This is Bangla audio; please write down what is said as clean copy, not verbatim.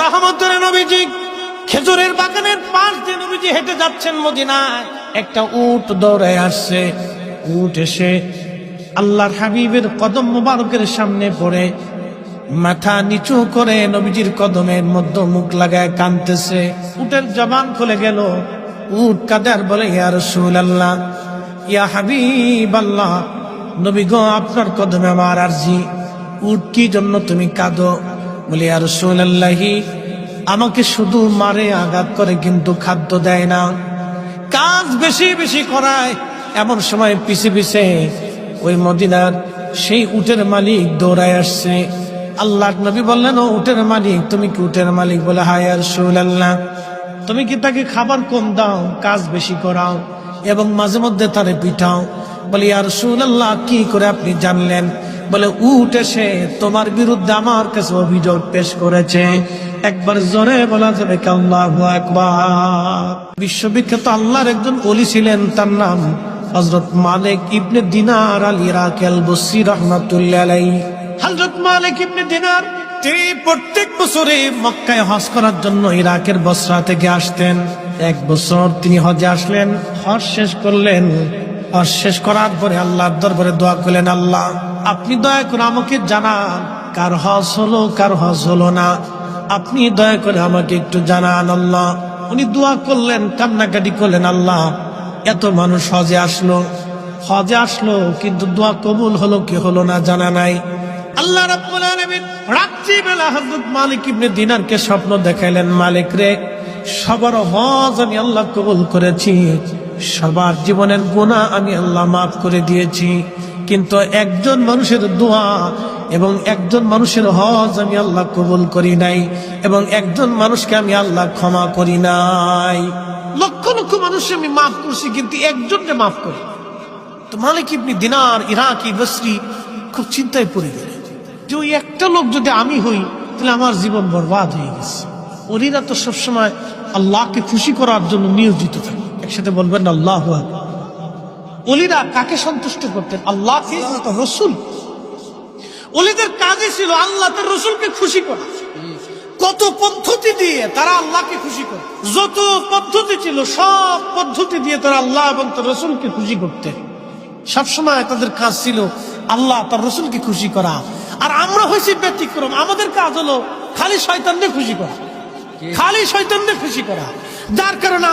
রহমতের নবীজি খেজুরের বাগানের পাশ দিয়ে নবীজি হেঁটে যাচ্ছেন মদিনায়। একটা উট দৌড়ে আসছে। উট এসে আল্লাহর হাবিবের কদম মুবারকের সামনে পড়ে মাথা নিচু করে নবীজির কদমের মধ্যে মুখ লাগায় কাঁদতেছে। উটের জবান খুলে গেল। উট কাঁদে আর বলে, ইয়া রাসূলুল্লাহ, ইয়া হাবিবাল্লাহ, নবী গো, আপনার কদমে আমার আরজি। উট কি জন্য তুমি কাঁদো? বলে, ইয়া রাসূলুল্লাহ, আমাকে শুধু মারে, আঘাত করে, কিন্তু খাদ্য দেয় না, কাজ বেশি বেশি করায়। এমন সময় পিছে পিছে ওই মদিনার সেই উটের মালিক দৌড়ায় আসছে। আল্লাহর নবী বললেন, ও উটের মালিক, তুমি কি উটের মালিক? বলে, হ্যাঁ ইয়া রাসূলুল্লাহ। তুমি কি তাকে খাবার কম দাও, কাজ বেশি করাও এবং মাঝে মধ্যে তারে পিঠাও? বলে, ইয়া রাসূলুল্লাহ, কি করে আপনি জানলেন? বলে, উট এসে তোমার বিরুদ্ধে আমার কাছে অভিযোগ পেশ করেছে। একবার জোরে বলা যাবে কি আল্লাহু আকবার? বিশ্ববিখ্যাত আল্লাহর একজন ওলি ছিলেন, তার নাম হযরত মালিক ইবনে দিনার আল ইরাকি আল বসরি রাহমাতুল্লাহ আলাইহি। হযরত মালিক ইবনে দিনার তিনি প্রত্যেক বছরে মক্কায় হজ করার জন্য ইরাকের বসরা থেকে আসতেন। এক বছর তিনি হজে আসলেন, হজ শেষ করলেন। হজ শেষ করার পরে আল্লাহর দরবারে দোয়া করলেন, আল্লাহ, আপনি দয়া করে আমাকে জানান কার হজ হলো, কার হজ হলো না। আপনি দয়া করে আমাকে একটু জানান আল্লাহ। উনি দোয়া করলেন, কান্নাকাটি করলেন, আল্লাহ, এত মানুষ হজে আসলো, কিন্তু দোয়া কবুল হলো কি হলো না জানা নাই। আল্লাহ রাব্বুল আলামিন রাত্রিবেলা হযরত মালিক ইবনে দিনারকে স্বপ্ন দেখাইলেন, মালিক রে, সবার হজ আমি আল্লাহ কবুল করেছি, সবার জীবনের গুনাহ আমি আল্লাহ মাফ করে দিয়েছি, কিন্তু একজন মানুষের দোয়া এবং একজন মানুষের হজ আমি আল্লাহ কবুল করি নাই, এবং একজন মানুষকে আমি আল্লাহ ক্ষমা করি নাই। লক্ষ লক্ষ মানুষ আমি মাফ করছি, কিন্তু একজনকে মাফ করি। তো মালিক ইবনে দিনার ইরাকি বসরি খুব চিন্তায় পড়ে গেলেন যে ওই একটা লোক যদি আমি হই, তাহলে আমার জীবন বরবাদ হয়ে গেছে। ওলিরা তো সবসময় আল্লাহকে খুশি করার জন্য নিয়োজিত থাকে। একসাথে বলবেন আল্লাহু আকবার। ওলিরা কাকে সন্তুষ্ট করতেন? আল্লাহকে, রসুল। ওলিদের কাজই ছিল আল্লাহ তার রসুলকে খুশি করা। কত পদ্ধতি দিয়ে তারা আল্লাহকে খুশি করে, যত পদ্ধতি ছিল সব পদ্ধতি দিয়ে তারা আল্লাহ এবং তার রসুলকে খুশি করতেন। সবসময় তাদের কাজ ছিল আল্লাহ তার রসুলকে খুশি করা। আর আমরা হয়েছি ব্যতিক্রম, আমাদের কাজ হলো খালি শয়তানকে খুশি করা, যার কারণে